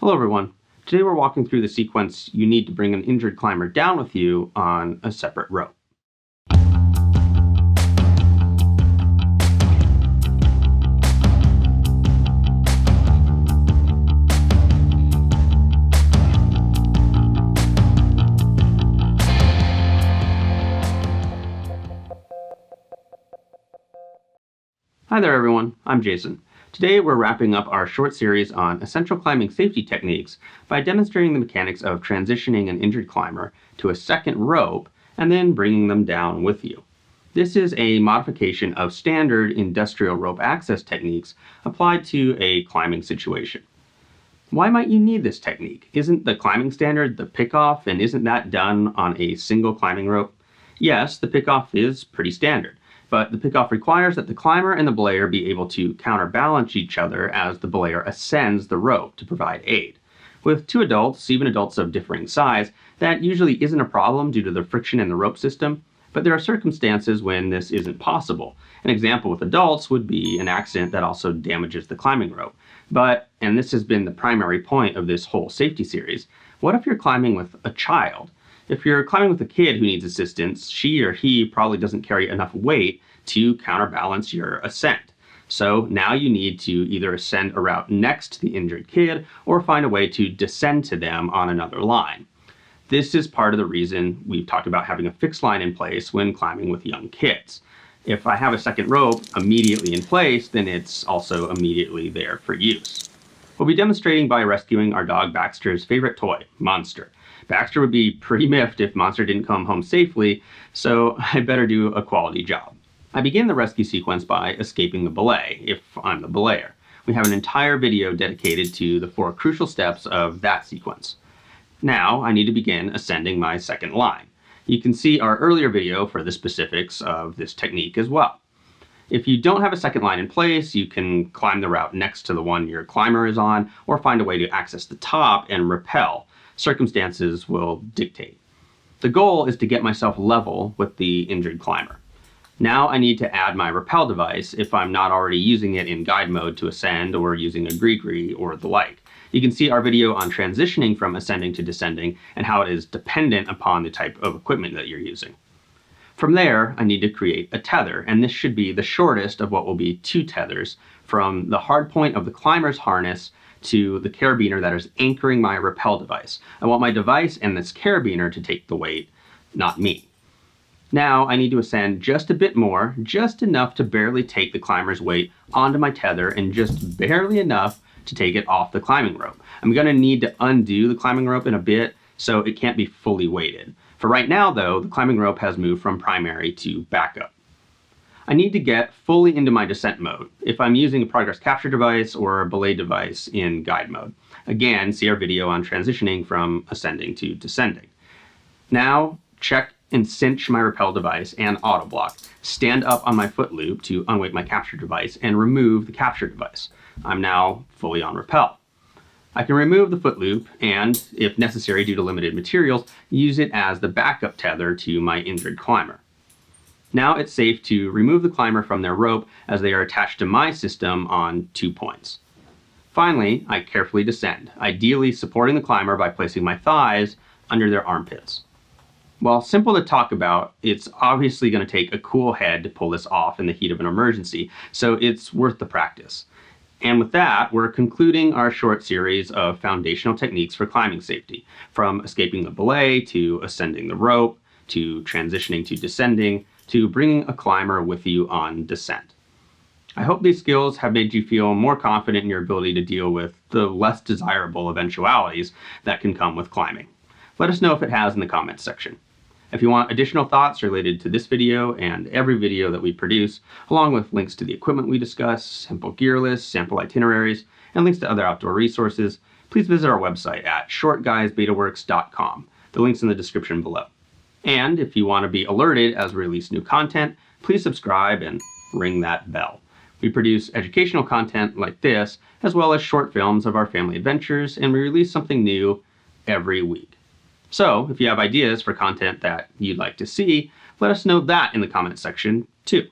Hello everyone. Today we're walking through the sequence you need to bring an injured climber down with you on a separate rope. Hi there everyone, I'm Jason. Today we're wrapping up our short series on essential climbing safety techniques by demonstrating the mechanics of transitioning an injured climber to a second rope and then bringing them down with you. This is a modification of standard industrial rope access techniques applied to a climbing situation. Why might you need this technique? Isn't the climbing standard the pickoff, and isn't that done on a single climbing rope? Yes, the pickoff is pretty standard. But the pickoff requires that the climber and the belayer be able to counterbalance each other as the belayer ascends the rope to provide aid. With two adults, even adults of differing size, that usually isn't a problem due to the friction in the rope system, but there are circumstances when this isn't possible. An example with adults would be an accident that also damages the climbing rope. But, and this has been the primary point of this whole safety series, what if you're climbing with a child? If you're climbing with a kid who needs assistance, she or he probably doesn't carry enough weight to counterbalance your ascent. So now you need to either ascend a route next to the injured kid or find a way to descend to them on another line. This is part of the reason we've talked about having a fixed line in place when climbing with young kids. If I have a second rope immediately in place, then it's also immediately there for use. We'll be demonstrating by rescuing our dog Baxter's favorite toy, Monster. Baxter would be pretty miffed if Monster didn't come home safely, so I better do a quality job. I begin the rescue sequence by escaping the belay, if I'm the belayer. We have an entire video dedicated to the 4 crucial steps of that sequence. Now I need to begin ascending my second line. You can see our earlier video for the specifics of this technique as well. If you don't have a second line in place, you can climb the route next to the one your climber is on, or find a way to access the top and rappel. Circumstances will dictate. The goal is to get myself level with the injured climber. Now I need to add my rappel device if I'm not already using it in guide mode to ascend or using a gree or the like. You can see our video on transitioning from ascending to descending and how it is dependent upon the type of equipment that you're using. From there, I need to create a tether, and this should be the shortest of what will be 2 tethers from the hard point of the climber's harness to the carabiner that is anchoring my rappel device. I want my device and this carabiner to take the weight, not me. Now I need to ascend just a bit more, just enough to barely take the climber's weight onto my tether and just barely enough to take it off the climbing rope. I'm going to need to undo the climbing rope in a bit, so it can't be fully weighted. For right now though, the climbing rope has moved from primary to backup. I need to get fully into my descent mode if I'm using a progress capture device or a belay device in guide mode. Again, see our video on transitioning from ascending to descending. Now, check and cinch my rappel device and auto block. Stand up on my foot loop to unweight my capture device and remove the capture device. I'm now fully on rappel. I can remove the foot loop and, if necessary due to limited materials, use it as the backup tether to my injured climber. Now it's safe to remove the climber from their rope as they are attached to my system on 2 points. Finally, I carefully descend, ideally supporting the climber by placing my thighs under their armpits. While simple to talk about, it's obviously going to take a cool head to pull this off in the heat of an emergency, so it's worth the practice. And with that, we're concluding our short series of foundational techniques for climbing safety, from escaping the belay to ascending the rope, to transitioning to descending, to bringing a climber with you on descent. I hope these skills have made you feel more confident in your ability to deal with the less desirable eventualities that can come with climbing. Let us know if it has in the comments section. If you want additional thoughts related to this video and every video that we produce, along with links to the equipment we discuss, simple gear lists, sample itineraries, and links to other outdoor resources, please visit our website at shortguysbetaworks.com. The link's in the description below. And if you want to be alerted as we release new content, please subscribe and ring that bell. We produce educational content like this, as well as short films of our family adventures, and we release something new every week. So if you have ideas for content that you'd like to see, let us know that in the comments section too.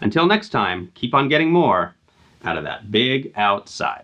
Until next time, keep on getting more out of that big outside.